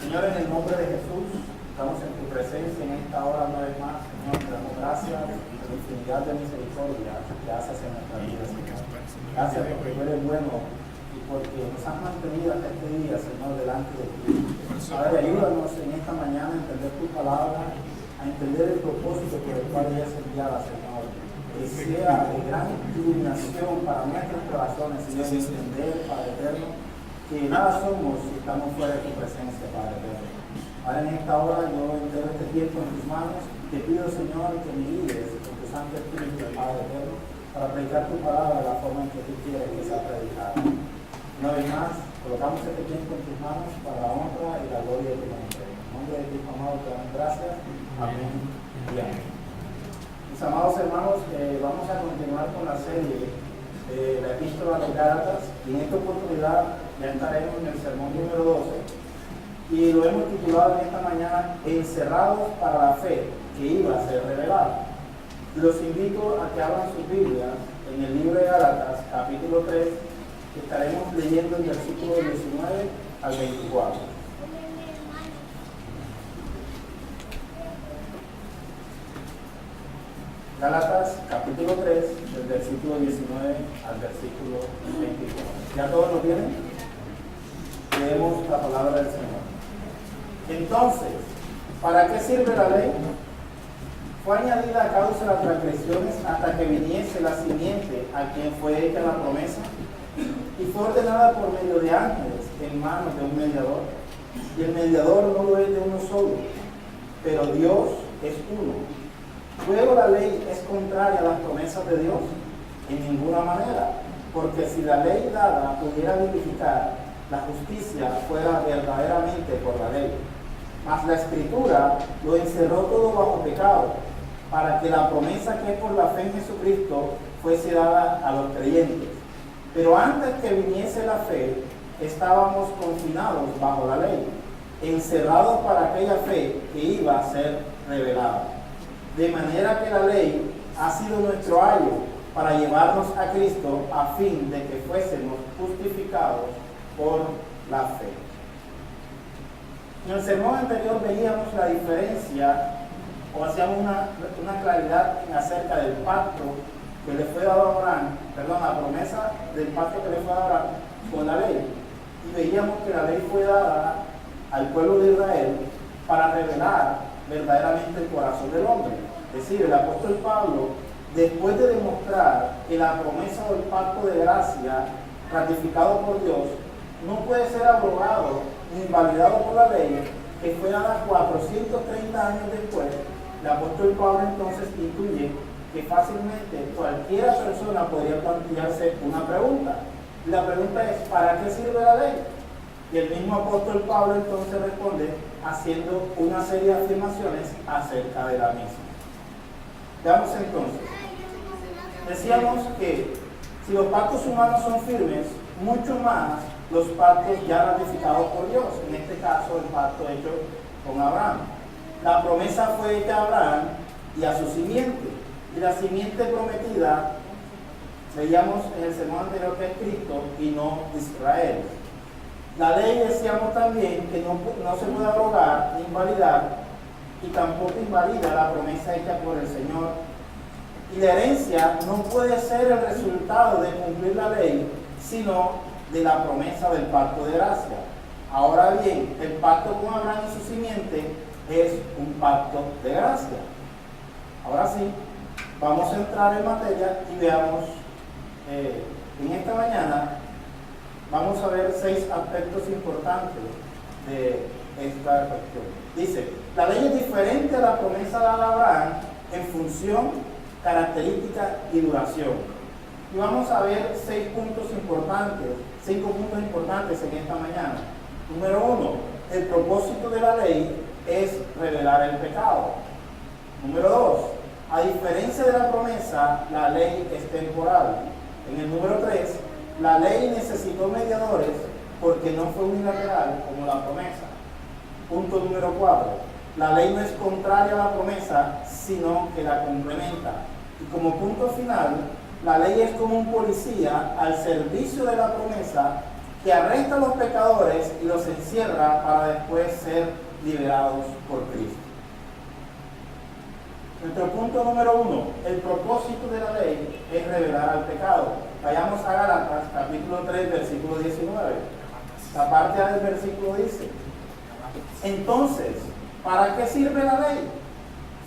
Señor, en el nombre de Jesús, estamos en tu presencia en esta hora una vez más. Señor, te damos gracias por la infinidad de misericordia que haces en nuestra vida, Señor. Gracias porque tú eres bueno y porque nos has mantenido hasta este día, Señor, delante de ti. Padre, ayúdanos en esta mañana a entender tu palabra, a entender el propósito por el cual ella es enviada, Señor. Que sea de gran iluminación para nuestros corazones, Señor, de entender, Padre eterno, que nada somos si estamos fuera de tu presencia, Padre eterno. Ahora en esta hora yo entrego este tiempo en tus manos. Te pido, Señor, que me guíes con tu Santo Espíritu, Padre eterno, para predicar tu palabra de la forma en que tú quieres que sea predicada. Una vez más, colocamos este tiempo en tus manos para la honra y la gloria de tu nombre. En el nombre de Cristo amado te damos gracias. Amén y amén. Mis amados hermanos, vamos a continuar con la serie de la Epístola a los Gálatas, y en esta oportunidad ya estaremos en el sermón número 12 y lo hemos titulado en esta mañana Encerrados para la fe que iba a ser revelada. Los invito a que abran sus Biblias en el libro de Gálatas, capítulo 3, que estaremos leyendo el versículo 19 al 24. Gálatas capítulo 3, del versículo 19 al versículo 24. ¿Ya todos lo tienen? Leemos la palabra del Señor. Entonces, ¿para qué sirve la ley? Fue añadida a causa de las transgresiones hasta que viniese la simiente a quien fue hecha la promesa, y fue ordenada por medio de ángeles en manos de un mediador. Y el mediador no lo es de uno solo, pero Dios es uno. Luego la ley es contraria a las promesas de Dios en ninguna manera, porque si la ley dada pudiera vivificar, la justicia fuera verdaderamente por la ley. Mas la Escritura lo encerró todo bajo pecado, para que la promesa que es por la fe en Jesucristo fuese dada a los creyentes. Pero antes que viniese la fe, estábamos confinados bajo la ley, encerrados para aquella fe que iba a ser revelada. De manera que la ley ha sido nuestro ayo para llevarnos a Cristo a fin de que fuésemos justificados por la fe. En el sermón anterior veíamos la diferencia, o hacíamos una claridad acerca del pacto que le fue dado a Abraham, la promesa del pacto que le fue dado a Abraham con la ley. Y veíamos que la ley fue dada al pueblo de Israel para revelar verdaderamente el corazón del hombre. Es decir, el apóstol Pablo, después de demostrar que la promesa del pacto de gracia ratificado por Dios no puede ser abrogado ni invalidado por la ley, que fue dada 430 años después, el apóstol Pablo entonces intuye que fácilmente cualquier persona podría plantearse una pregunta. Y la pregunta es, ¿para qué sirve la ley? Y el mismo apóstol Pablo entonces responde haciendo una serie de afirmaciones acerca de la misma. Veamos entonces. Decíamos que si los pactos humanos son firmes, mucho más los pactos ya ratificados por Dios, en este caso el pacto hecho con Abraham. La promesa fue hecha a Abraham y a su simiente, y la simiente prometida, veíamos en el sermón anterior, que es Cristo y no Israel. La ley decíamos también que no se puede abrogar ni invalidar, y tampoco invalida la promesa hecha por el Señor. Y la herencia no puede ser el resultado de cumplir la ley, sino de la promesa del pacto de gracia. Ahora bien, el pacto con Abraham y su simiente es un pacto de gracia. Ahora sí, vamos a entrar en materia y veamos en esta mañana. Vamos a ver 6 aspectos importantes de esta cuestión. Dice, la ley es diferente a la promesa dada a Abraham en función, característica y duración. Y vamos a ver 5 puntos importantes en esta mañana. Número 1, el propósito de la ley es revelar el pecado. Número 2, a diferencia de la promesa, la ley es temporal. En el número 3, la ley necesitó mediadores porque no fue unilateral como la promesa. Punto número 4, la ley no es contraria a la promesa, sino que la complementa. Y como punto final, la ley es como un policía al servicio de la promesa que arresta a los pecadores y los encierra para después ser liberados por Cristo. Nuestro punto número 1, el propósito de la ley es revelar al pecado. Vayamos a Gálatas, capítulo 3, versículo 19. La parte A del versículo dice: entonces, ¿para qué sirve la ley?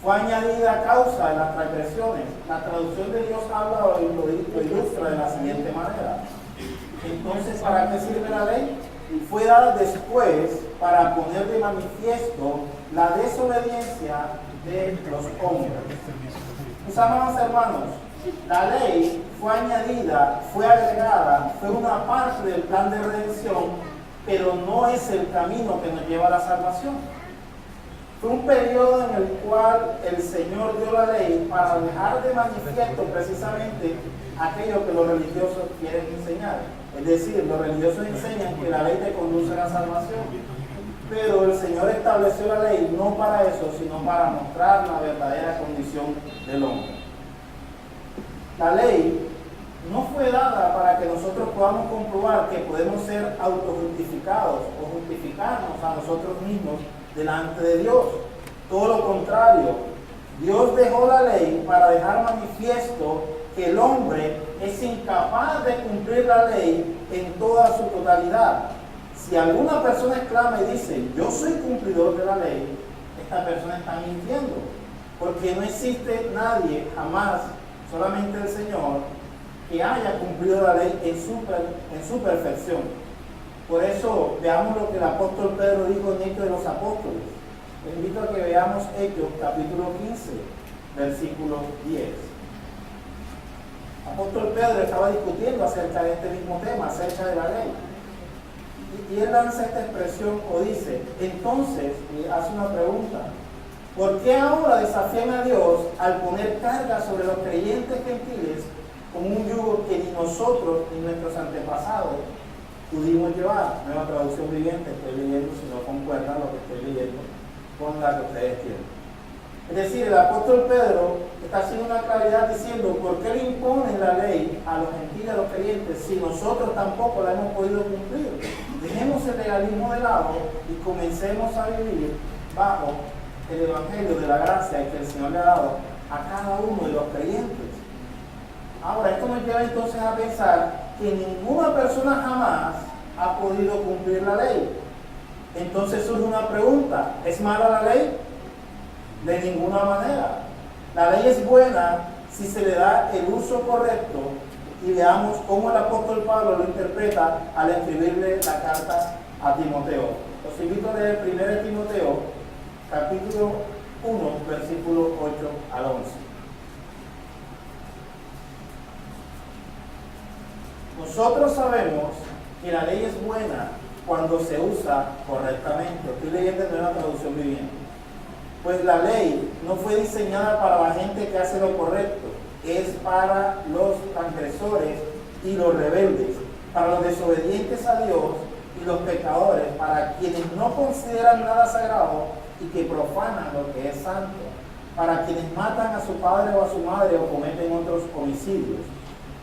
Fue añadida a causa de las transgresiones. La traducción de Dios habla o lo ilustra de la siguiente manera. Entonces, ¿para qué sirve la ley? Fue dada después para poner de manifiesto la desobediencia de los hombres. Mis amados hermanos, la ley fue añadida, fue agregada, fue una parte del plan de redención, pero no es el camino que nos lleva a la salvación. Fue un periodo en el cual el Señor dio la ley para dejar de manifiesto precisamente aquello que los religiosos quieren enseñar. Es decir, los religiosos enseñan que la ley te conduce a la salvación, pero el Señor estableció la ley no para eso, sino para mostrar la verdadera condición del hombre. La ley no fue dada para que nosotros podamos comprobar que podemos ser autojustificados o justificarnos a nosotros mismos delante de Dios. Todo lo contrario, Dios dejó la ley para dejar manifiesto que el hombre es incapaz de cumplir la ley en toda su totalidad. Si alguna persona exclama y dice, yo soy cumplidor de la ley, esta persona está mintiendo, porque no existe nadie, jamás, solamente el Señor, que haya cumplido la ley en su perfección. Por eso, veamos lo que el apóstol Pedro dijo en Hechos de los Apóstoles. Les invito a que veamos Hechos, capítulo 15, versículo 10. El apóstol Pedro estaba discutiendo acerca de este mismo tema, acerca de la ley. Y él lanza esta expresión o dice, entonces, y hace una pregunta, ¿por qué ahora desafían a Dios al poner carga sobre los creyentes gentiles como un yugo que ni nosotros ni nuestros antepasados pudimos llevar? Nueva traducción viviente, estoy leyendo, si no concuerda lo que estoy leyendo con la que ustedes tienen. Es decir, el apóstol Pedro está haciendo una claridad diciendo, ¿por qué le imponen la ley a los gentiles, a los creyentes, si nosotros tampoco la hemos podido cumplir? Dejemos el legalismo de lado y comencemos a vivir bajo el evangelio de la gracia que el Señor le ha dado a cada uno de los creyentes. Ahora, esto nos lleva entonces a pensar que ninguna persona jamás ha podido cumplir la ley. Entonces surge una pregunta, ¿es mala la ley? De ninguna manera. La ley es buena si se le da el uso correcto, y veamos cómo el apóstol Pablo lo interpreta al escribirle la carta a Timoteo. Los invito a leer 1 Timoteo, capítulo 1, versículo 8 al 11. Nosotros sabemos que la ley es buena cuando se usa correctamente. Estoy leyendo en una traducción viviente. Pues la ley no fue diseñada para la gente que hace lo correcto, es para los transgresores y los rebeldes, para los desobedientes a Dios y los pecadores, para quienes no consideran nada sagrado y que profanan lo que es santo, para quienes matan a su padre o a su madre o cometen otros homicidios.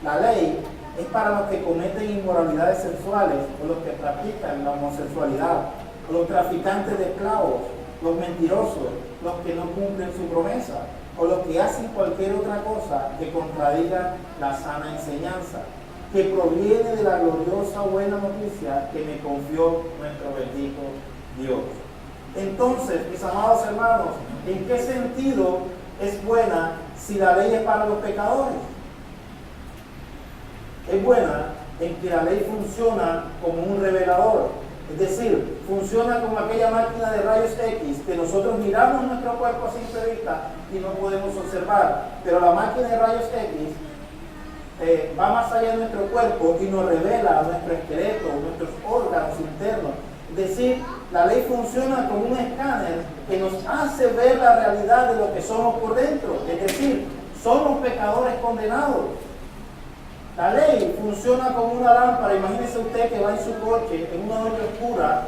La ley es para los que cometen inmoralidades sexuales o los que practican la homosexualidad, o los traficantes de esclavos, los mentirosos, los que no cumplen su promesa, o los que hacen cualquier otra cosa que contradiga la sana enseñanza, que proviene de la gloriosa buena noticia que me confió nuestro bendito Dios. Entonces, mis amados hermanos, ¿en qué sentido es buena si la ley es para los pecadores? Es buena en que la ley funciona como un revelador. Es decir, funciona como aquella máquina de rayos X que nosotros miramos nuestro cuerpo a simple vista y no podemos observar. Pero la máquina de rayos X va más allá de nuestro cuerpo y nos revela nuestro esqueleto, nuestros órganos internos. Es decir, la ley funciona como un escáner que nos hace ver la realidad de lo que somos por dentro. Es decir, somos pecadores condenados. La ley funciona como una lámpara. Imagínese usted que va en su coche en una noche oscura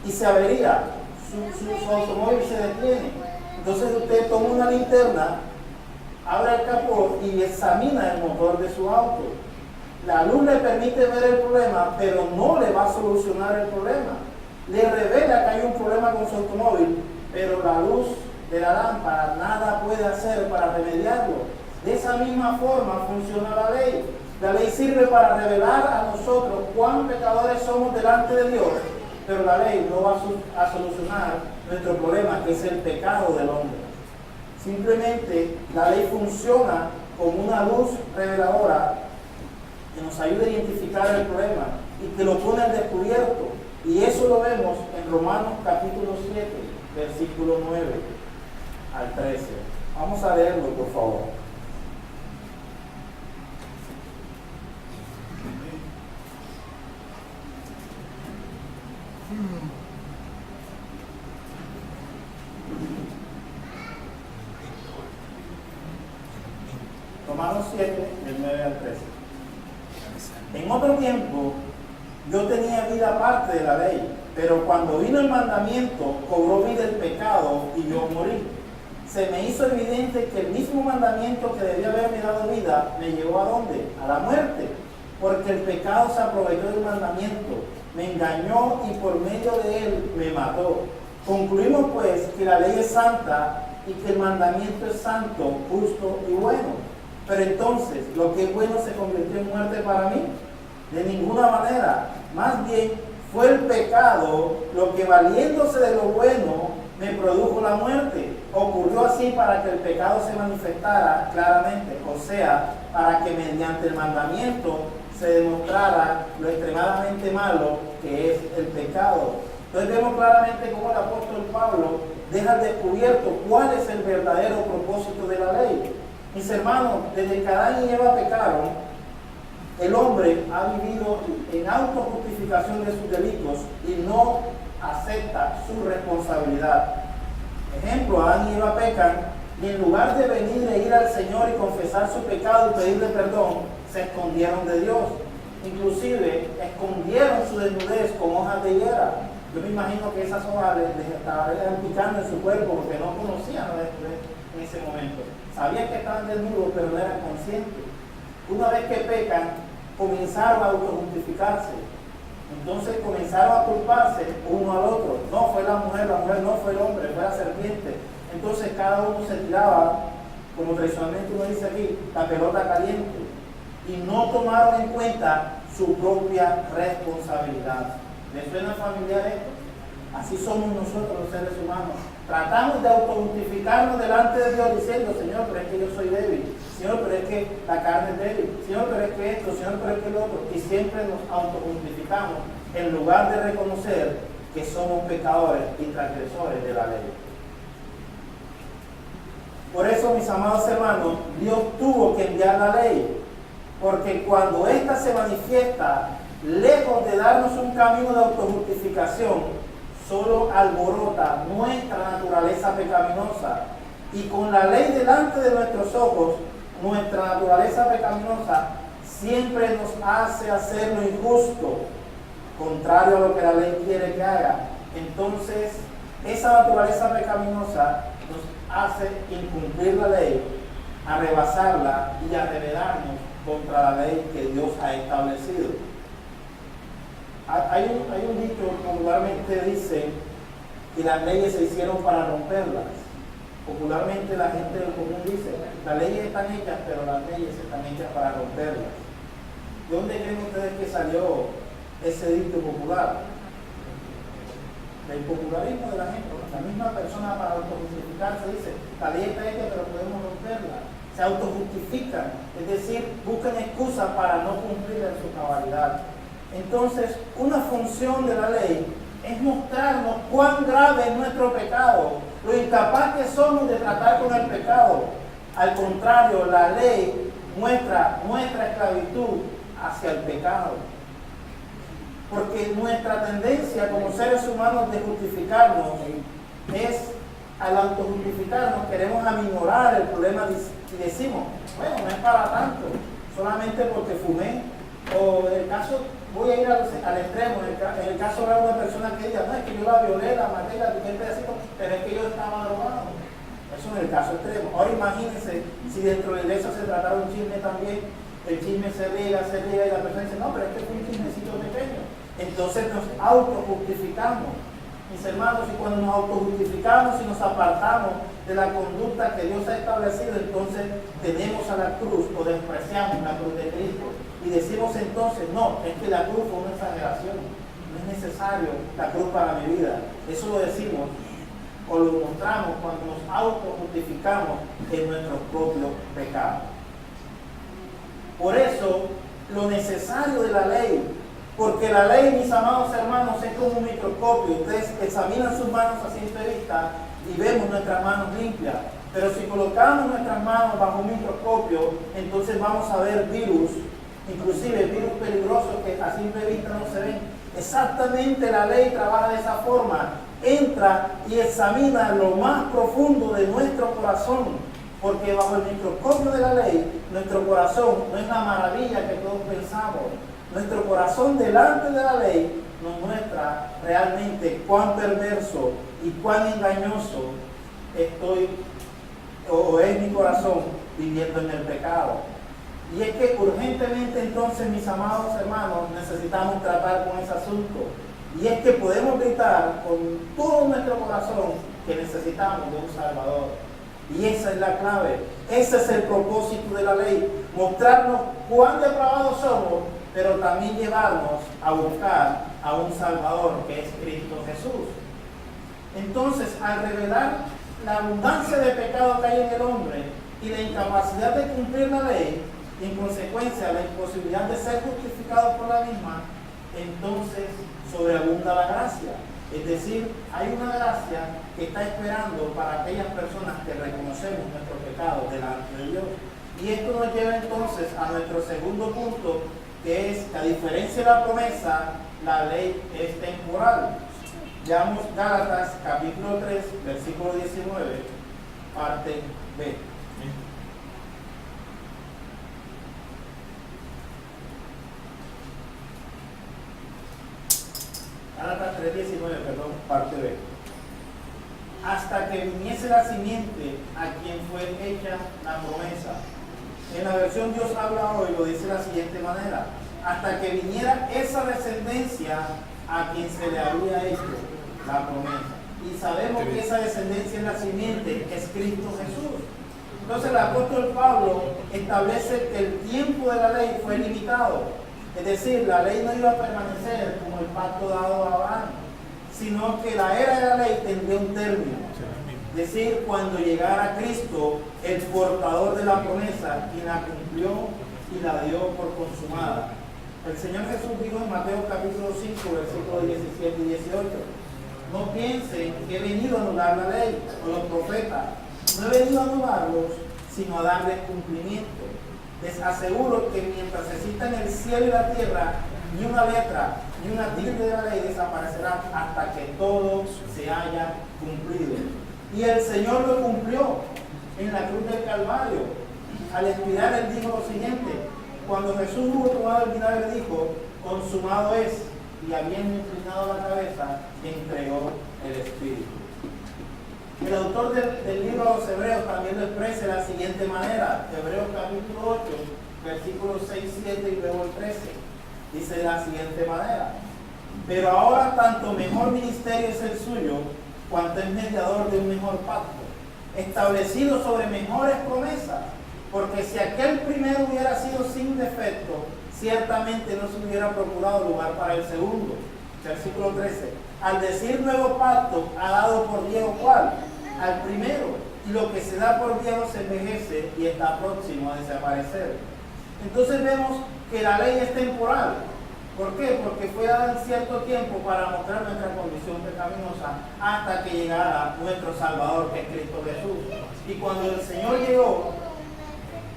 y se avería, su automóvil se detiene. Entonces usted toma una linterna, abre el capó y examina el motor de su auto. La luz le permite ver el problema, pero no le va a solucionar el problema. Le revela que hay un problema con su automóvil, pero la luz de la lámpara nada puede hacer para remediarlo. De esa misma forma funciona la ley. La ley sirve para revelar a nosotros cuán pecadores somos delante de Dios, pero la ley no va a solucionar nuestro problema, que es el pecado del hombre. Simplemente la ley funciona como una luz reveladora que nos ayuda a identificar el problema y que lo pone al descubierto. Y eso lo vemos en Romanos capítulo 7, versículo 9 al 13. Vamos a leerlo, por favor. Romanos 7, del 9 al 13. En otro tiempo, yo tenía vida aparte de la ley, pero cuando vino el mandamiento, cobró vida el pecado y yo morí. Se me hizo evidente que el mismo mandamiento que debía haberme dado vida, me llevó ¿a dónde? A la muerte, porque el pecado se aprovechó del mandamiento, me engañó y por medio de él me mató. Concluimos pues que la ley es santa y que el mandamiento es santo, justo y bueno. Pero entonces, ¿lo que es bueno se convirtió en muerte para mí? De ninguna manera. Más bien, fue el pecado lo que, valiéndose de lo bueno, me produjo la muerte. Ocurrió así para que el pecado se manifestara claramente, o sea, para que mediante el mandamiento se demostrara lo extremadamente malo que es el pecado. Entonces vemos claramente cómo el apóstol Pablo deja al descubierto cuál es el verdadero propósito de la ley. Mis hermanos, desde que Adán y Eva pecaron, el hombre ha vivido en autojustificación de sus delitos y no acepta su responsabilidad. Ejemplo, Adán y Eva pecan y en lugar de venir e ir al Señor y confesar su pecado y pedirle perdón, se escondieron de Dios. Inclusive, escondieron su desnudez con hojas de higuera. Yo me imagino que esas hojas les estaban picando en su cuerpo porque no conocían la desnudez en ese momento. Sabían que estaban desnudos, pero no eran conscientes. Una vez que pecan, comenzaron a autojustificarse. Entonces comenzaron a culparse uno al otro. No fue la mujer no fue el hombre, fue la serpiente. Entonces cada uno se tiraba, como tradicionalmente uno dice aquí, la pelota caliente. Y no tomaron en cuenta su propia responsabilidad. ¿Les suena familiar esto? Así somos nosotros los seres humanos. Tratamos de autojustificarnos delante de Dios diciendo, Señor, pero es que yo soy débil. Señor, pero es que la carne es débil. Señor, pero es que esto. Señor, pero es que lo otro. Y siempre nos autojustificamos en lugar de reconocer que somos pecadores y transgresores de la ley. Por eso, mis amados hermanos, Dios tuvo que enviar la ley. Porque cuando ésta se manifiesta, lejos de darnos un camino de autojustificación, solo alborota nuestra naturaleza pecaminosa. Y con la ley delante de nuestros ojos, nuestra naturaleza pecaminosa siempre nos hace hacer lo injusto, contrario a lo que la ley quiere que haga. Entonces, esa naturaleza pecaminosa nos hace incumplir la ley, a rebasarla y a rebelarnos contra la ley que Dios ha establecido. Hay un dicho que popularmente dice que las leyes se hicieron para romperlas. Popularmente la gente del común dice, las leyes están hechas, pero las leyes están hechas para romperlas. ¿De dónde creen ustedes que salió ese dicho popular? Del popularismo de la gente. La misma persona, para autojustificarse, dice, la ley está hecha, pero podemos romperla. Se autojustifican, es decir, buscan excusas para no cumplir en su cabalidad. Entonces, una función de la ley es mostrarnos cuán grave es nuestro pecado, lo incapaz que somos de tratar con el pecado. Al contrario, la ley muestra nuestra esclavitud hacia el pecado. Porque nuestra tendencia como seres humanos de justificarnos es, al autojustificarnos, queremos aminorar el problema y decimos, bueno, no es para tanto, solamente porque fumé. O en el caso, voy a ir al extremo, en el caso de una persona que diga, no, es que yo la violé, la maté, la piqué el pedacito, pero es que yo estaba drogado. Eso en el caso extremo. Ahora imagínense si dentro de la iglesia se tratara un chisme también, el chisme se riega y la persona dice, no, pero es que fue un chismecito pequeño. Entonces nos autojustificamos, mis hermanos, y cuando nos autojustificamos y nos apartamos de la conducta que Dios ha establecido, entonces tenemos a la cruz o despreciamos la cruz de Cristo y decimos entonces, no, es que la cruz fue una exageración, no es necesario la cruz para mi vida. Eso lo decimos o lo mostramos cuando nos autojustificamos en nuestros propios pecados. Por eso, lo necesario de la ley, porque la ley, mis amados hermanos, es como un microscopio. Ustedes examinan sus manos a simple vista y vemos nuestras manos limpias. Pero si colocamos nuestras manos bajo un microscopio, entonces vamos a ver virus, inclusive virus peligrosos que a simple vista no se ven. Exactamente la ley trabaja de esa forma. Entra y examina lo más profundo de nuestro corazón. Porque bajo el microscopio de la ley, nuestro corazón no es la maravilla que todos pensamos. Nuestro corazón delante de la ley nos muestra realmente cuán perverso y cuán engañoso es mi corazón viviendo en el pecado. Y es que urgentemente entonces, mis amados hermanos, necesitamos tratar con ese asunto. Y es que podemos gritar con todo nuestro corazón que necesitamos de un Salvador. Y esa es la clave, ese es el propósito de la ley, mostrarnos cuán depravados somos, pero también llevarnos a buscar a un Salvador que es Cristo Jesús. Entonces, al revelar la abundancia de pecado que hay en el hombre y la incapacidad de cumplir la ley, y en consecuencia la imposibilidad de ser justificado por la misma, entonces sobreabunda la gracia. Es decir, hay una gracia que está esperando para aquellas personas que reconocemos nuestros pecados delante de Dios. Y esto nos lleva entonces a nuestro segundo punto, que es que a diferencia de la promesa, la ley es temporal. Veamos Gálatas capítulo 3, versículo 19, parte B. Gálatas 3:19, perdón, parte B. Hasta que viniese la simiente a quien fue hecha la promesa. En la versión Dios habla hoy lo dice de la siguiente manera: hasta que viniera esa descendencia a quien se le había hecho la promesa. Y sabemos que esa descendencia en la simiente es Cristo Jesús. Entonces el apóstol Pablo establece que el tiempo de la ley fue limitado. Es decir, la ley no iba a permanecer como el pacto dado a Abraham, sino que la era de la ley tendría un término. Es decir, cuando llegara Cristo, el portador de la promesa, quien la cumplió y la dio por consumada. El Señor Jesús dijo en Mateo capítulo 5, versículos 17 y 18, no piensen que he venido a anular la ley o los profetas. No he venido a anularlos, sino a darles cumplimiento. Les aseguro que mientras existan el cielo y la tierra, ni una letra, ni una tilde de la ley desaparecerá hasta que todo se haya cumplido. Y el Señor lo cumplió en la cruz del Calvario. Al expirar, Él dijo lo siguiente: cuando Jesús hubo tomado el vinagre, dijo, consumado es, y habiendo inclinado la cabeza, entregó el Espíritu. El autor del libro a los Hebreos también lo expresa de la siguiente manera. Hebreos capítulo 8, versículos 6, 7 y luego el 13. Dice de la siguiente manera: pero ahora tanto mejor ministerio es el suyo, cuanto es mediador de un mejor pacto, establecido sobre mejores promesas, porque si aquel primero hubiera sido sin defecto, ciertamente no se hubiera procurado lugar para el segundo. Versículo 13. Al decir nuevo pacto, ha dado por viejo ¿cuál? Al primero. Y lo que se da por viejo se envejece y está próximo a desaparecer. Entonces vemos que la ley es temporal. ¿Por qué? Porque fue dada en cierto tiempo para mostrar nuestra condición pecaminosa hasta que llegara nuestro Salvador, que es Cristo Jesús. Y cuando el Señor llegó,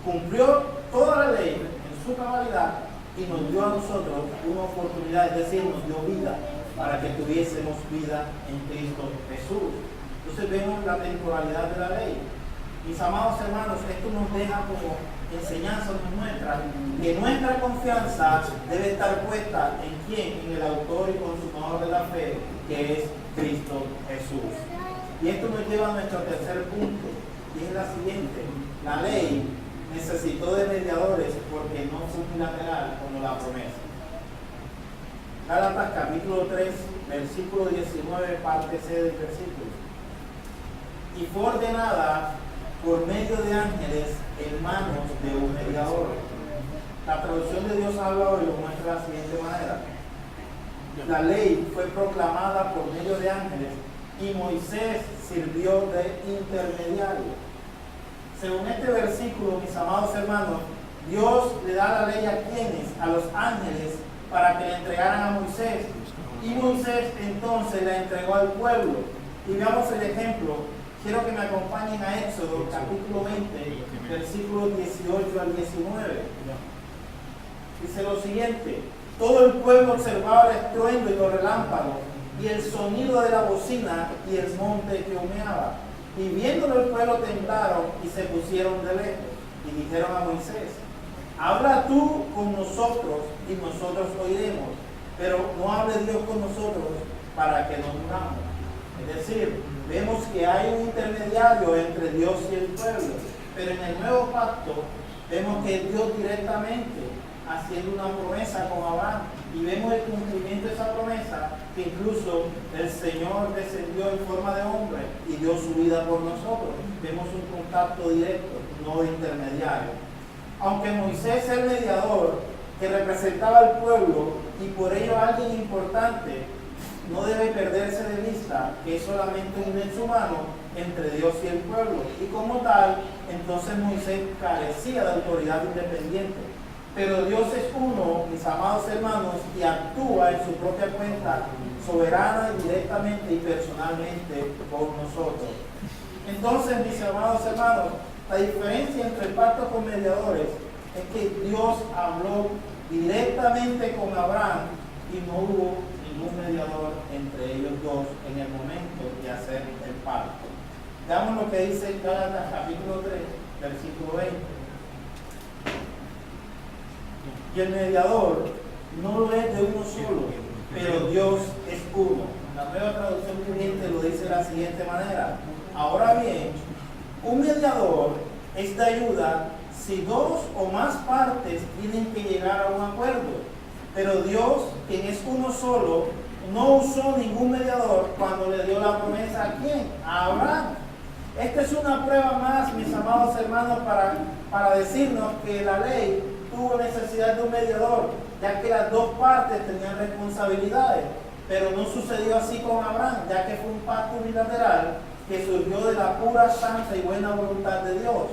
cumplió toda la ley en su cabalidad y nos dio a nosotros una oportunidad, es decir, nos dio vida para que tuviésemos vida en Cristo Jesús. Entonces vemos la temporalidad de la ley. Mis amados hermanos, esto nos deja como enseñanza, nos muestra que nuestra confianza debe estar puesta en quién, en el autor y consumador de la fe, que es Cristo Jesús. Y esto nos lleva a nuestro tercer punto, y es la siguiente: la ley necesitó de mediadores porque no fue unilateral como la promesa. Gálatas capítulo 3, versículo 19, parte C del versículo. Y fue ordenada por medio de ángeles en manos de un mediador. La traducción de Dios habla hoy lo muestra de la siguiente manera. La ley fue proclamada por medio de ángeles y Moisés sirvió de intermediario. Según este versículo, mis amados hermanos, Dios le da la ley a quienes, a los ángeles, para que le entregaran a Moisés. Y Moisés entonces la entregó al pueblo. Y veamos el ejemplo. Quiero que me acompañen a Éxodo, capítulo 20, versículos 18 al 19. Dice lo siguiente: todo el pueblo observaba el estruendo y los relámpagos, y el sonido de la bocina, y el monte que humeaba. Y viéndolo el pueblo temblaron y se pusieron de lejos. Y dijeron a Moisés: habla tú con nosotros y nosotros oiremos, pero no hable Dios con nosotros para que no muramos. Es decir, vemos que hay un intermediario entre Dios y el pueblo, pero en el nuevo pacto vemos que es Dios directamente haciendo una promesa con Abraham, y vemos el cumplimiento de esa promesa, que incluso el Señor descendió en forma de hombre y dio su vida por nosotros. Vemos un contacto directo, no de intermediario. Aunque Moisés es el mediador que representaba al pueblo y por ello alguien importante, no debe perderse de vista que es solamente un nexo humano entre Dios y el pueblo, y como tal, entonces Moisés carecía de autoridad independiente. Pero Dios es uno, mis amados hermanos, y actúa en su propia cuenta, soberana, directamente y personalmente por nosotros. Entonces, mis amados hermanos, la diferencia entre el pacto con mediadores es que Dios habló directamente con Abraham y no hubo ningún mediador entre ellos dos en el momento de hacer el pacto. Veamos lo que dice Gálatas capítulo 3, versículo 20. Y el mediador no lo es de uno solo, pero Dios es uno. La nueva traducción viviente lo dice de la siguiente manera: ahora bien, un mediador es de ayuda si dos o más partes tienen que llegar a un acuerdo. Pero Dios, quien es uno solo, no usó ningún mediador cuando le dio la promesa ¿a quién? A Abraham. Esta es una prueba más, mis amados hermanos, para decirnos que la ley tuvo necesidad de un mediador, ya que las dos partes tenían responsabilidades. Pero no sucedió así con Abraham, ya que fue un pacto unilateral que surgió de la pura, santa y buena voluntad de Dios.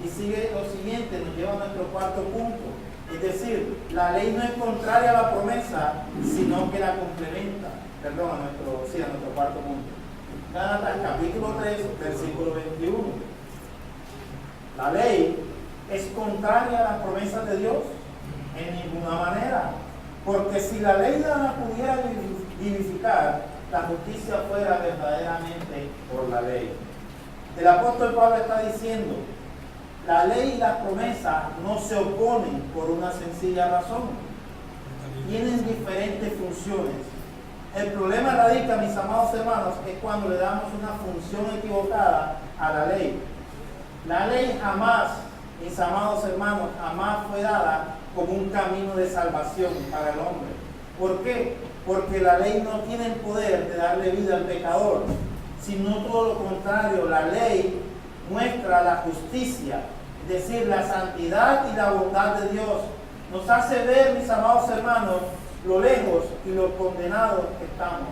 Y sigue lo siguiente, nos lleva a nuestro cuarto punto. Es decir, la ley no es contraria a la promesa, sino que la complementa. Perdón, a nuestro cuarto punto. Gálatas capítulo 3, versículo 21. La ley es contraria a las promesas de Dios en ninguna manera, porque si la ley la pudiera vivificar, la justicia fuera verdaderamente por la ley. El apóstol Pablo está diciendo: la ley y las promesas no se oponen por una sencilla razón. Tienen diferentes funciones. El problema radica, mis amados hermanos, es cuando le damos una función equivocada a la ley. La ley jamás, mis amados hermanos, jamás fue dada como un camino de salvación para el hombre. ¿Por qué? Porque la ley no tiene el poder de darle vida al pecador, sino todo lo contrario. La ley muestra la justicia, es decir, la santidad y la bondad de Dios. Nos hace ver, mis amados hermanos, lo lejos y lo condenados que estamos.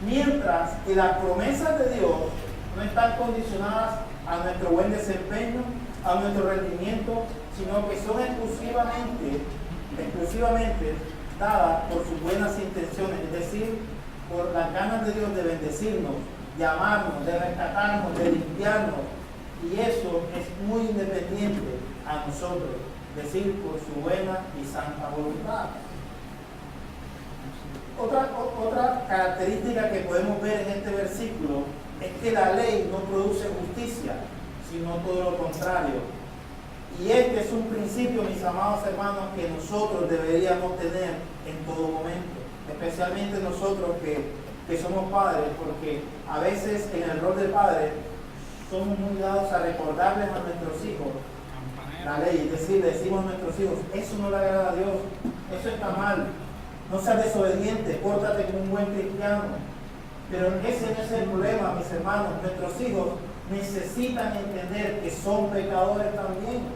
Mientras que las promesas de Dios no están condicionadas a nuestro buen desempeño, a nuestro rendimiento, sino que son exclusivamente dadas por sus buenas intenciones, es decir, por las ganas de Dios de bendecirnos, de amarnos, de rescatarnos, de limpiarnos, y eso es muy independiente a nosotros, es decir, por su buena y santa voluntad. Otra característica que podemos ver en este versículo es que la ley no produce justicia, sino todo lo contrario. Y este es un principio, mis amados hermanos, que nosotros deberíamos tener en todo momento, especialmente nosotros que somos padres, porque a veces en el rol de padre somos muy dados a recordarles a nuestros hijos la ley, es decir, decimos a nuestros hijos, eso no le agrada a Dios, eso está mal, no seas desobediente, pórtate como un buen cristiano. Pero ese no es el problema, mis hermanos. Nuestros hijos necesitan entender que son pecadores también.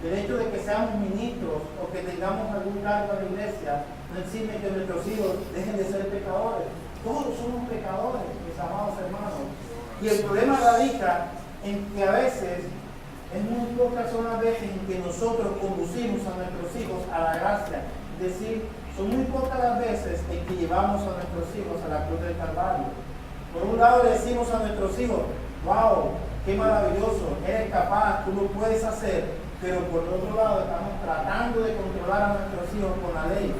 El hecho de que seamos ministros o que tengamos algún cargo en la iglesia no exige que nuestros hijos dejen de ser pecadores. Todos somos pecadores, mis amados hermanos. Y el problema radica en que a veces, en muy pocas son las veces en que nosotros conducimos a nuestros hijos a la gracia. Es decir, son muy pocas las veces en que llevamos a nuestros hijos a la cruz del Calvario. Por un lado le decimos a nuestros hijos, wow, qué maravilloso, eres capaz, tú lo puedes hacer. Pero por el otro lado estamos tratando de controlar a nuestros hijos con la ley.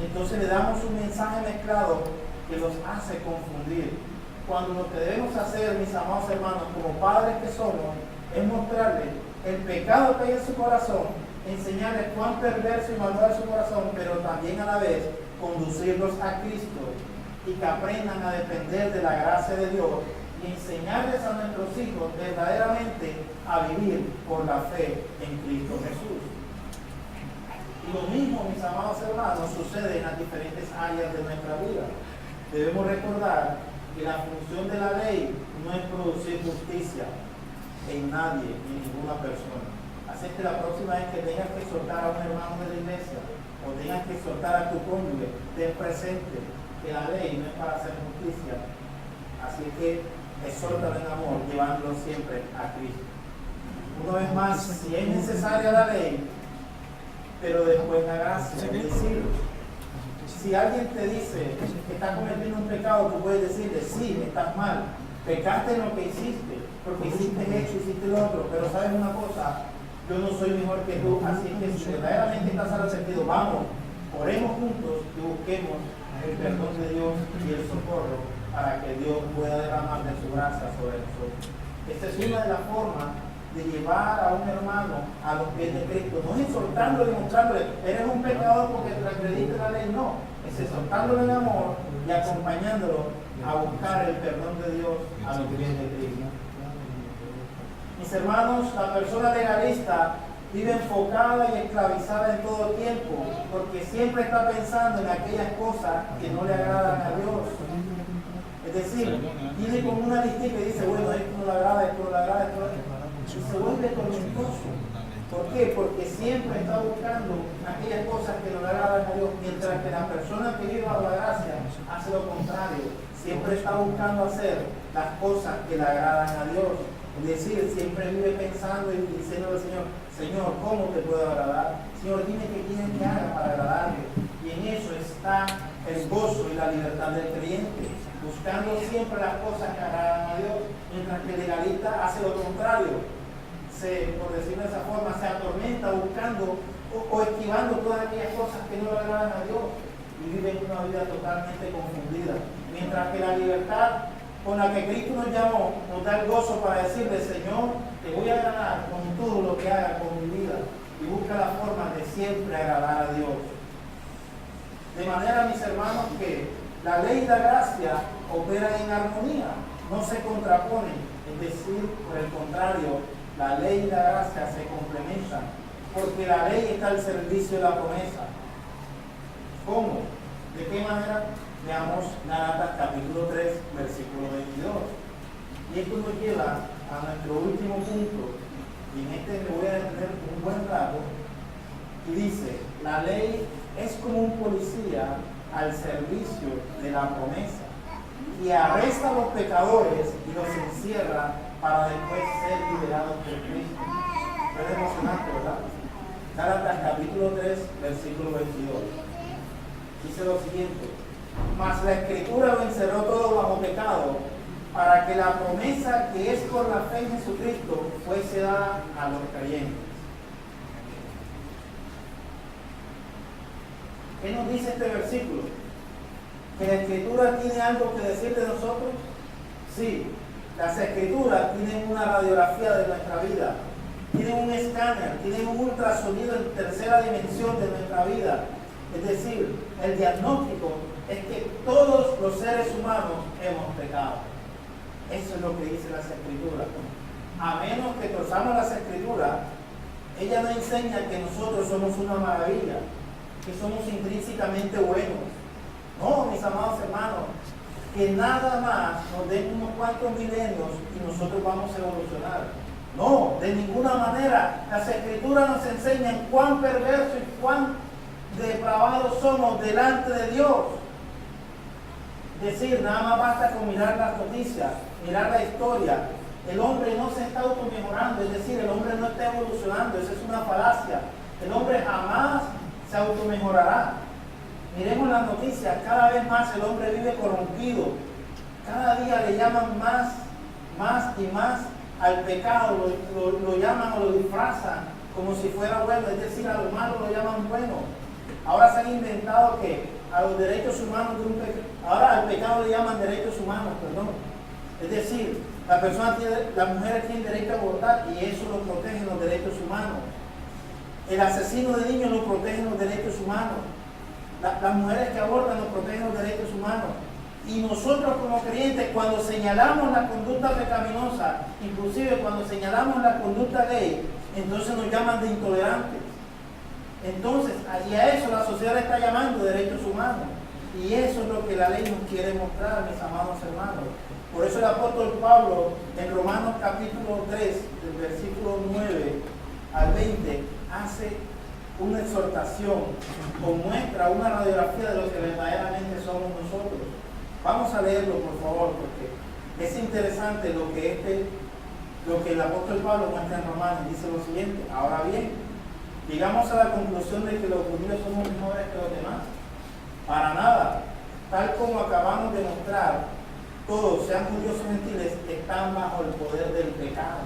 Entonces le damos un mensaje mezclado que los hace confundir. Cuando lo que debemos hacer, mis amados hermanos, como padres que somos, es mostrarles el pecado que hay en su corazón, enseñarles cuán perverso y malvado es su corazón, pero también a la vez conducirlos a Cristo y que aprendan a depender de la gracia de Dios y enseñarles a nuestros hijos verdaderamente a vivir por la fe en Cristo Jesús. Y lo mismo, mis amados hermanos, sucede en las diferentes áreas de nuestra vida. Debemos recordar que la función de la ley no es producir justicia en nadie, en ninguna persona. Así que la próxima vez que tengas que exhortar a un hermano de la iglesia o tengas que exhortar a tu cónyuge, ten presente que la ley no es para hacer justicia. Así que exhórtalo en amor, llevándolo siempre a Cristo. Una vez más, si es necesaria la ley, pero después la gracia. Es decir, si alguien te dice que está cometiendo un pecado, tú puedes decirle, sí, estás mal, pecaste en lo que hiciste, porque hiciste esto, hiciste lo otro, pero sabes una cosa, yo no soy mejor que tú, así que si verdaderamente estás arrepentido, vamos, oremos juntos y busquemos el perdón de Dios y el socorro para que Dios pueda derramar de su gracia sobre nosotros. Esta es una de las formas de llevar a un hermano a los pies de Cristo, no es exhortándole y mostrándole, eres un pecador porque transgrediste la ley, no, es exhortándole en amor y acompañándolo a buscar el perdón de Dios a los pies de Cristo. Mis hermanos, la persona legalista vive enfocada y esclavizada en todo tiempo, porque siempre está pensando en aquellas cosas que no le agradan a Dios. Es decir, tiene como una listica y dice, bueno, esto no le agrada, esto no le agrada, esto no le agrada. Y se vuelve tormentoso. ¿Por qué? Porque siempre está buscando aquellas cosas que no le agradan a Dios, mientras que la persona que vive bajo la gracia hace lo contrario. Siempre está buscando hacer las cosas que le agradan a Dios. Es decir, siempre vive pensando y diciendo al Señor, Señor, ¿cómo te puedo agradar? Señor, dime qué quieres que haga para agradarte. Y en eso está el gozo y la libertad del creyente, buscando siempre las cosas que agradan a Dios, mientras que el legalista hace lo contrario. Por decirlo de esa forma, se atormenta buscando o esquivando todas aquellas cosas que no le agradan a Dios y vive una vida totalmente confundida. Mientras que la libertad con la que Cristo nos llamó nos da el gozo para decirle, Señor, te voy a agradar con todo lo que haga con mi vida, y busca la forma de siempre agradar a Dios. De manera, mis hermanos, que la ley y la gracia operan en armonía, no se contraponen, es decir, por el contrario, la ley y la gracia se complementan, porque la ley está al servicio de la promesa. ¿Cómo? ¿De qué manera? Veamos Gálatas capítulo 3, versículo 22. Y esto nos lleva a nuestro último punto, y en este me voy a detener un buen rato, y dice, la ley es como un policía al servicio de la promesa, y arresta a los pecadores y los encierra para después ser liberados por Cristo. Es emocionante, ¿verdad? Gálatas capítulo 3, versículo 22. Dice lo siguiente, mas la Escritura lo encerró todo bajo pecado, para que la promesa que es por la fe en Jesucristo fuese dada a los creyentes. ¿Qué nos dice este versículo? ¿Que la Escritura tiene algo que decir de nosotros? Sí, las Escrituras tienen una radiografía de nuestra vida, tienen un escáner, tienen un ultrasonido en tercera dimensión de nuestra vida. Es decir, el diagnóstico es que todos los seres humanos hemos pecado. Eso es lo que dice las Escrituras. A menos que torzamos las Escrituras, ella no enseña que nosotros somos una maravilla, que somos intrínsecamente buenos. No, mis amados hermanos, que nada más nos den unos cuantos milenios y nosotros vamos a evolucionar. No, de ninguna manera. Las Escrituras nos enseñan cuán perversos y cuán depravados somos delante de Dios. Es decir, nada más basta con mirar las noticias, mirar la historia. El hombre no se está automejorando, es decir, el hombre no está evolucionando, esa es una falacia. El hombre jamás se automejorará. Miremos las noticias, cada vez más el hombre vive corrompido. Cada día le llaman más y más al pecado, lo llaman o lo disfrazan como si fuera bueno, es decir, a lo malo lo llaman bueno. Ahora se han inventado que a los derechos humanos ahora al pecado le llaman derechos humanos, perdón. Es decir, las mujeres tienen derecho a abortar y eso lo protegen los derechos humanos. El asesino de niños lo protegen los derechos humanos. Las mujeres que abortan nos protegen los derechos humanos. Y nosotros como creyentes, cuando señalamos la conducta pecaminosa, inclusive cuando señalamos la conducta gay, entonces nos llaman de intolerantes. Entonces, y a eso la sociedad está llamando derechos humanos. Y eso es lo que la ley nos quiere mostrar, mis amados hermanos. Por eso el apóstol Pablo, en Romanos capítulo 3, del versículo 9 al 20, hace una exhortación, o muestra una radiografía de lo que verdaderamente somos nosotros. Vamos a leerlo, por favor, porque es interesante lo que el apóstol Pablo muestra en Romanos. Dice lo siguiente: ahora bien, llegamos a la conclusión de que los judíos somos mejores que los demás. Para nada. Tal como acabamos de mostrar, todos, sean judíos o gentiles, están bajo el poder del pecado.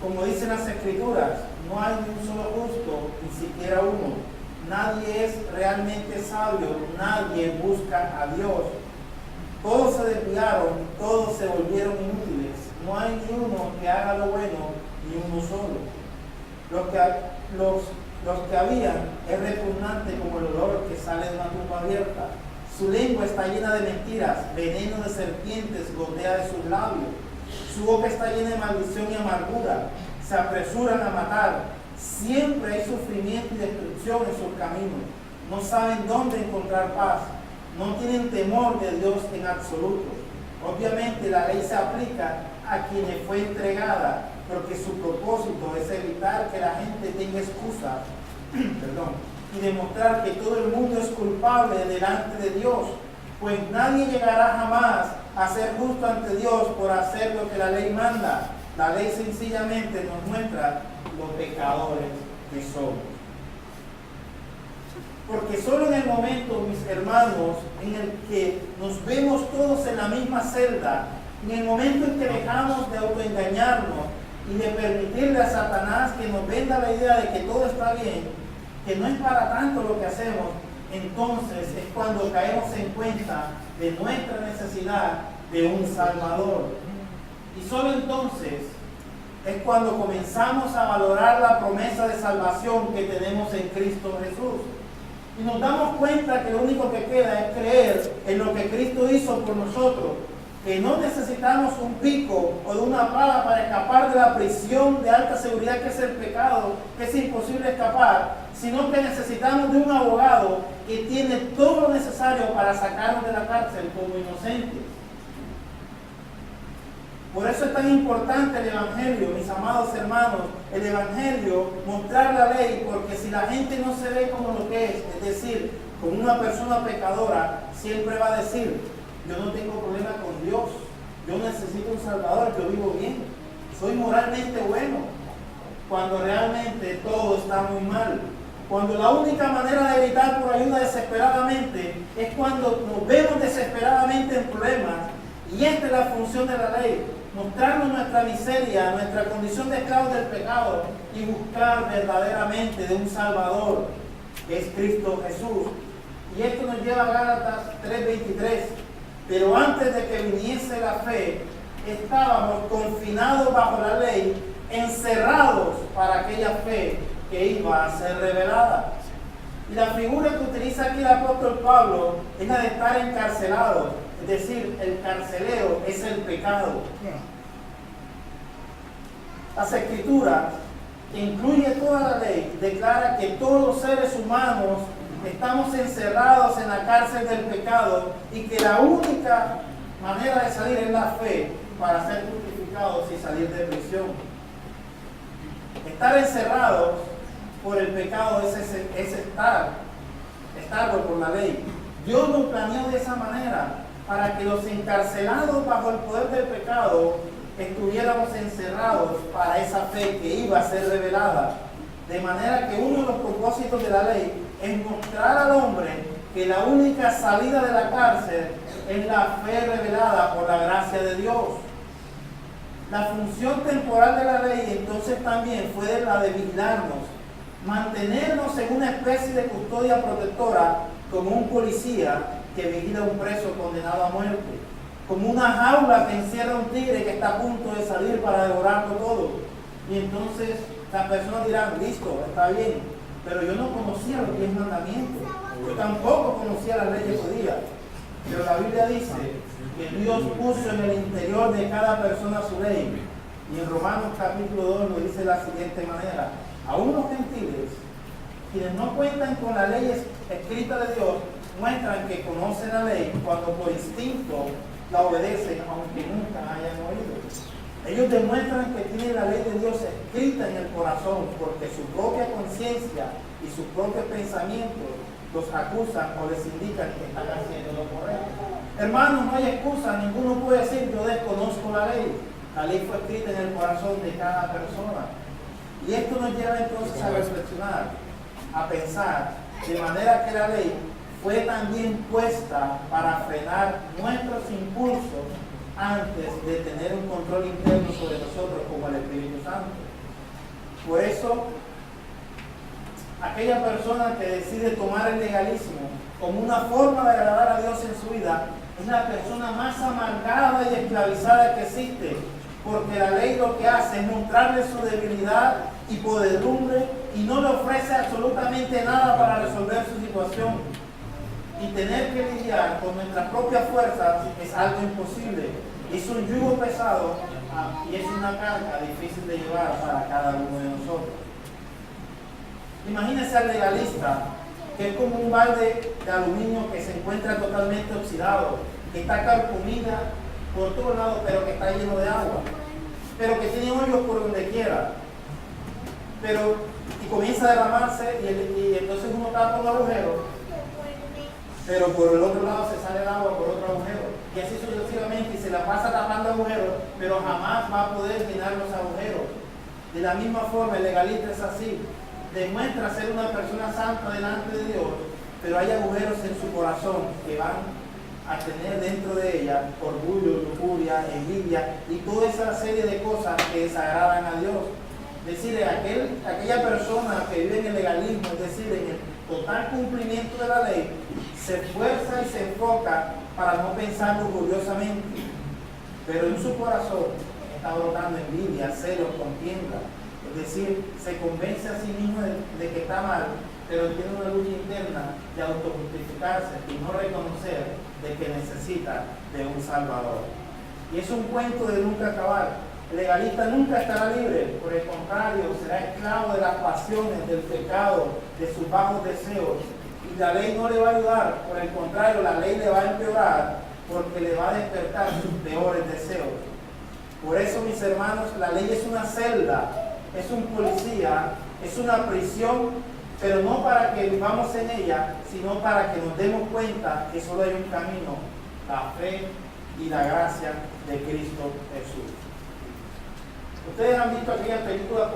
Como dicen las Escrituras, no hay ni un solo justo, ni siquiera uno. Nadie es realmente sabio, nadie busca a Dios. Todos se desviaron, todos se volvieron inútiles. No hay ni uno que haga lo bueno, ni uno solo. Los que habían es repugnante como el olor que sale de una tumba abierta. Su lengua está llena de mentiras, veneno de serpientes gotea de sus labios. Su boca está llena de maldición y amargura. Se apresuran a matar. Siempre hay sufrimiento y destrucción en sus caminos. No saben dónde encontrar paz. No tienen temor de Dios en absoluto. Obviamente la ley se aplica a quienes fue entregada, porque su propósito es evitar que la gente tenga excusa y demostrar que todo el mundo es culpable delante de Dios, pues nadie llegará jamás a ser justo ante Dios por hacer lo que la ley manda. La ley sencillamente nos muestra los pecadores que somos. Porque solo en el momento, mis hermanos, en el que nos vemos todos en la misma celda, en el momento en que dejamos de autoengañarnos y de permitirle a Satanás que nos venda la idea de que todo está bien, que no es para tanto lo que hacemos, entonces es cuando caemos en cuenta de nuestra necesidad de un Salvador. Y solo entonces es cuando comenzamos a valorar la promesa de salvación que tenemos en Cristo Jesús. Y nos damos cuenta que lo único que queda es creer en lo que Cristo hizo por nosotros, que no necesitamos un pico o de una pala para escapar de la prisión de alta seguridad que es el pecado, que es imposible escapar, sino que necesitamos de un abogado que tiene todo lo necesario para sacarnos de la cárcel como inocentes. Por eso es tan importante el Evangelio, mis amados hermanos, el Evangelio, mostrar la ley, porque si la gente no se ve como lo que es decir, como una persona pecadora, siempre va a decir: yo no tengo problema con Dios, yo necesito un Salvador, yo vivo bien, soy moralmente bueno, cuando realmente todo está muy mal. Cuando la única manera de gritar por ayuda desesperadamente es cuando nos vemos desesperadamente en problemas, y esta es la función de la ley: mostrarnos nuestra miseria, nuestra condición de esclavos del pecado y buscar verdaderamente de un Salvador, que es Cristo Jesús. Y esto nos lleva a Gálatas 3:23. Pero antes de que viniese la fe, estábamos confinados bajo la ley, encerrados para aquella fe que iba a ser revelada. Y la figura que utiliza aquí el apóstol Pablo es la de estar encarcelados. Es decir, el carcelero es el pecado. Las Escrituras, que incluye toda la ley, declara que todos los seres humanos estamos encerrados en la cárcel del pecado y que la única manera de salir es la fe para ser justificados y salir de prisión. Estar encerrados por el pecado es estarlo por la ley. Dios lo planeó de esa manera, para que los encarcelados bajo el poder del pecado estuviéramos encerrados para esa fe que iba a ser revelada. De manera que uno de los propósitos de la ley es mostrar al hombre que la única salida de la cárcel es la fe revelada por la gracia de Dios. La función temporal de la ley entonces también fue la de vigilarnos, mantenernos en una especie de custodia protectora, como un policía que vigila a un preso condenado a muerte, como una jaula que encierra a un tigre que está a punto de salir para devorarlo todo. Y entonces las personas dirán, listo, está bien, pero yo no conocía los 10 mandamientos, yo tampoco conocía las leyes judías. Pero la Biblia dice que Dios puso en el interior de cada persona su ley. Y en Romanos capítulo 2 lo dice de la siguiente manera: aún los gentiles, quienes no cuentan con la ley escrita de Dios, muestran que conocen la ley cuando por instinto la obedecen, aunque nunca hayan oído. Ellos demuestran que tienen la ley de Dios escrita en el corazón, porque su propia conciencia y sus propios pensamientos los acusan o les indican que están haciendo lo correcto. Hermanos, no hay excusa, ninguno puede decir yo desconozco la ley. La ley fue escrita en el corazón de cada persona. Y esto nos lleva entonces a reflexionar, a pensar, de manera que la ley fue también puesta para frenar nuestros impulsos antes de tener un control interno sobre nosotros como el Espíritu Santo. Por eso, aquella persona que decide tomar el legalismo como una forma de agradar a Dios en su vida es la persona más amargada y esclavizada que existe, porque la ley lo que hace es mostrarle su debilidad y podredumbre y no le ofrece absolutamente nada para resolver su situación. Y tener que lidiar con nuestras propias fuerzas es algo imposible. Es un yugo pesado y es una carga difícil de llevar para cada uno de nosotros. Imagínense al legalista, que es como un balde de aluminio que se encuentra totalmente oxidado, que está carcomida por todos lados, pero que está lleno de agua, pero que tiene hoyos por donde quiera, y comienza a derramarse y entonces uno tapa un agujero, pero por el otro lado se sale el agua por otro agujero, y así sucesivamente, y se la pasa tapando agujeros, pero jamás va a poder llenar los agujeros. De la misma forma, el legalista es así, demuestra ser una persona santa delante de Dios, pero hay agujeros en su corazón que van a tener dentro de ella orgullo, lujuria, envidia y toda esa serie de cosas que desagradan a Dios. Es decir, aquella persona que vive en el legalismo, es decir, en el total cumplimiento de la ley, se esfuerza y se enfoca para no pensar orgullosamente, pero en su corazón está brotando envidia, celos, contienda. Es decir, se convence a sí mismo de que está mal, pero tiene una lucha interna de autojustificarse y no reconocer de que necesita de un Salvador. Y es un cuento de nunca acabar. El legalista nunca estará libre, por el contrario, será esclavo de las pasiones, del pecado, de sus bajos deseos. Y la ley no le va a ayudar, por el contrario, la ley le va a empeorar, porque le va a despertar sus peores deseos. Por eso, mis hermanos, la ley es una celda, es un policía, es una prisión, pero no para que vivamos en ella, sino para que nos demos cuenta que solo hay un camino, la fe y la gracia de Cristo Jesús. Ustedes han visto aquellas películas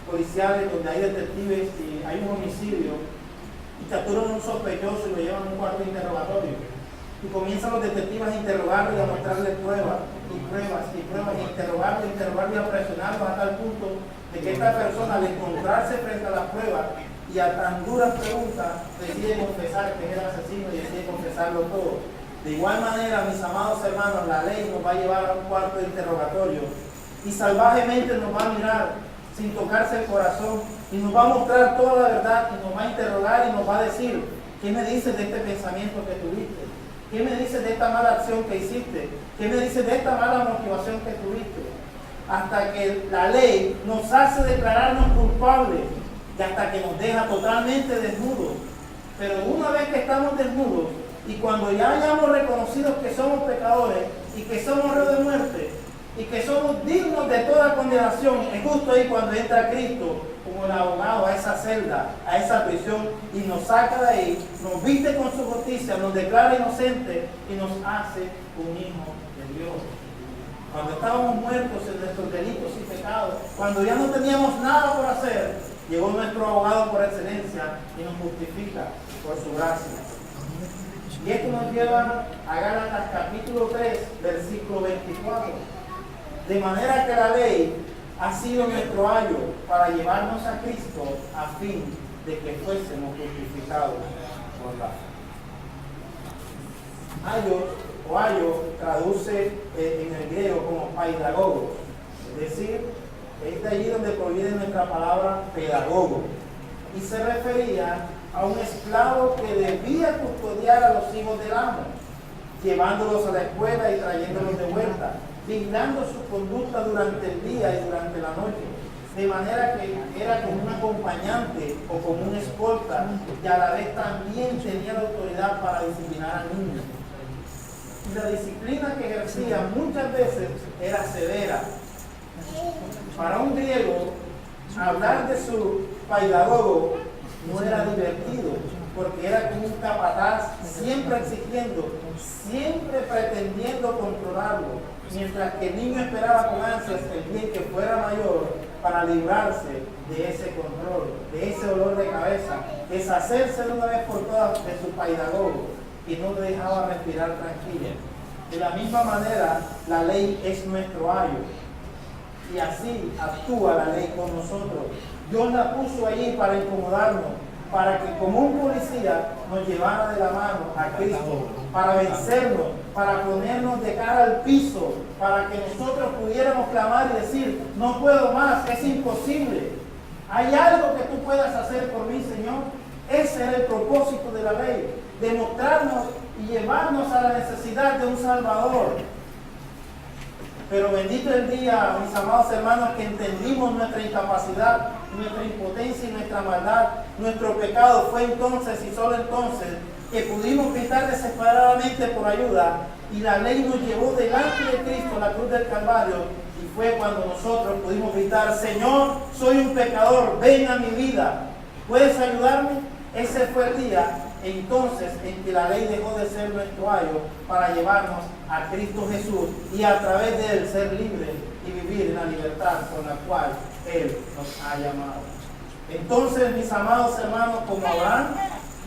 policiales donde hay detectives y hay un homicidio y capturan a un sospechoso y lo llevan a un cuarto de interrogatorio. Y comienzan los detectives a interrogarlo y a mostrarle pruebas, y interrogarlo y a presionarlo a tal punto de que esta persona, al encontrarse frente a las pruebas y a tan duras preguntas, decide confesar que es el asesino y decide confesarlo todo. De igual manera, mis amados hermanos, la ley nos va a llevar a un cuarto de interrogatorio y salvajemente nos va a mirar sin tocarse el corazón y nos va a mostrar toda la verdad y nos va a interrogar y nos va a decir: ¿qué me dices de este pensamiento que tuviste? ¿Qué me dices de esta mala acción que hiciste? ¿Qué me dices de esta mala motivación que tuviste? Hasta que la ley nos hace declararnos culpables y hasta que nos deja totalmente desnudos. Pero una vez que estamos desnudos y cuando ya hayamos reconocido que somos pecadores y que somos reos de muerte y que somos dignos de toda condenación, es justo ahí cuando entra Cristo como el abogado a esa celda, a esa prisión, y nos saca de ahí, nos viste con su justicia, nos declara inocentes y nos hace un hijo de Dios. Cuando estábamos muertos en nuestros delitos y pecados, cuando ya no teníamos nada por hacer, llegó nuestro abogado por excelencia y nos justifica por su gracia. Y esto nos lleva a Gálatas capítulo 3, versículo 24. De manera que la ley ha sido nuestro ayo para llevarnos a Cristo a fin de que fuésemos justificados por la fe. Ayo traduce en el griego como paidagogos, es decir, es de allí donde proviene nuestra palabra pedagogo, y se refería a un esclavo que debía custodiar a los hijos del amo, llevándolos a la escuela y trayéndolos de vuelta, vigilando su conducta durante el día y durante la noche, de manera que era como un acompañante o como una escolta, y a la vez también tenía la autoridad para disciplinar al niño. Y la disciplina que ejercía muchas veces era severa. Para un griego, hablar de su pedagogo no era divertido, porque era como un capataz siempre exigiendo, siempre pretendiendo controlarlo, mientras que el niño esperaba con ansias el día que fuera mayor para librarse de ese control, de ese dolor de cabeza, deshacerse de una vez por todas de su pedagogo, y no le dejaba respirar tranquilo. De la misma manera, la ley es nuestro ayo, y así actúa la ley con nosotros. Dios la puso allí para incomodarnos, para que como un policía nos llevara de la mano a Cristo, para vencernos, para ponernos de cara al piso, para que nosotros pudiéramos clamar y decir, no puedo más, es imposible. ¿Hay algo que tú puedas hacer por mí, Señor? Ese era el propósito de la ley, demostrarnos y llevarnos a la necesidad de un Salvador. Pero bendito el día, mis amados hermanos, que entendimos nuestra incapacidad, nuestra impotencia y nuestra maldad. Nuestro pecado fue entonces y solo entonces que pudimos gritar desesperadamente por ayuda, y la ley nos llevó delante de Cristo a la cruz del Calvario, y fue cuando nosotros pudimos gritar, Señor, soy un pecador, ven a mi vida, ¿puedes ayudarme? Ese fue el día entonces en que la ley dejó de ser nuestro ayo para llevarnos a Cristo Jesús y a través de Él ser libres y vivir en la libertad con la cual Él nos ha llamado. Entonces, mis amados hermanos, como Abraham,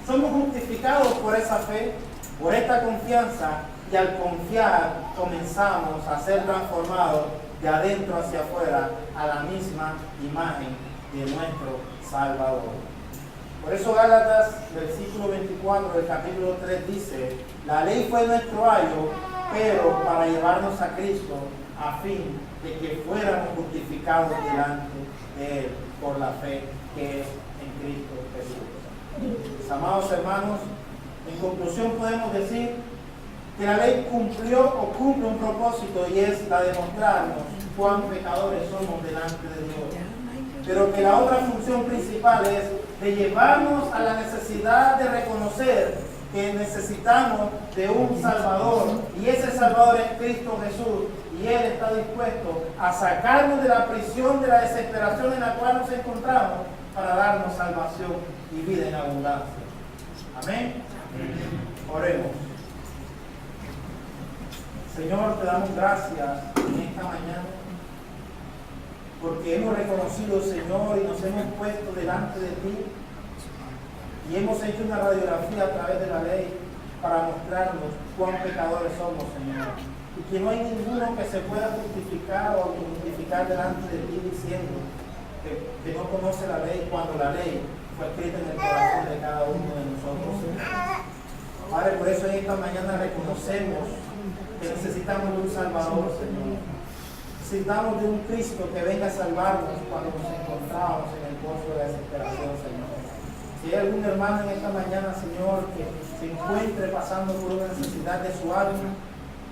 somos justificados por esa fe, por esta confianza, y al confiar comenzamos a ser transformados de adentro hacia afuera a la misma imagen de nuestro Salvador. Por eso Gálatas, versículo 24 del capítulo 3 dice, la ley fue nuestro ayo, pero para llevarnos a Cristo, a fin de que fuéramos justificados delante de Él por la fe que es en Cristo Jesús. Mis amados hermanos, en conclusión podemos decir que la ley cumplió o cumple un propósito, y es la de mostrarnos cuán pecadores somos delante de Dios. Pero que la otra función principal es de llevarnos a la necesidad de reconocer que necesitamos de un Salvador, y ese Salvador es Cristo Jesús, y Él está dispuesto a sacarnos de la prisión, de la desesperación en la cual nos encontramos, para darnos salvación y vida en abundancia. Amén. Oremos. Señor, te damos gracias en esta mañana, porque hemos reconocido, Señor, y nos hemos puesto delante de ti, y hemos hecho una radiografía a través de la ley para mostrarnos cuán pecadores somos, Señor, y que no hay ninguno que se pueda justificar o justificar delante de ti diciendo que no conoce la ley, cuando la ley fue escrita en el corazón de cada uno de nosotros, Señor. Padre, por eso en esta mañana reconocemos que necesitamos de un Salvador, Señor. Necesitamos de un Cristo que venga a salvarnos cuando nos encontramos en el pozo de la desesperación, Señor. Si hay algún hermano en esta mañana, Señor, que se encuentre pasando por una necesidad de su alma,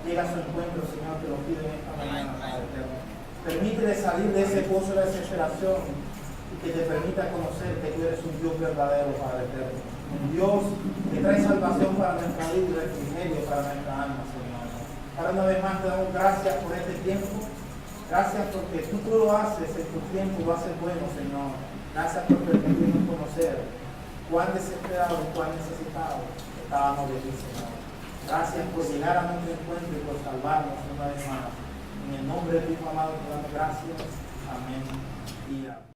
llega a su encuentro, Señor, te lo pido en esta mañana, Padre eterno. Permítele salir de ese pozo de desesperación y que te permita conocer que tú eres un Dios verdadero, Padre eterno. Un Dios que trae salvación para nuestra vida y refrigerio para nuestra alma, Señor. Ahora una vez más te damos gracias por este tiempo. Gracias porque tú lo haces en tu tiempo, lo haces bueno, Señor. Gracias por permitirnos conocer cuán desesperados y cuán necesitados estábamos de ti, Señor. Gracias por llegar a nuestro encuentro y por salvarnos una vez más. En el nombre de tu Hijo amado te damos gracias. Amén y amén.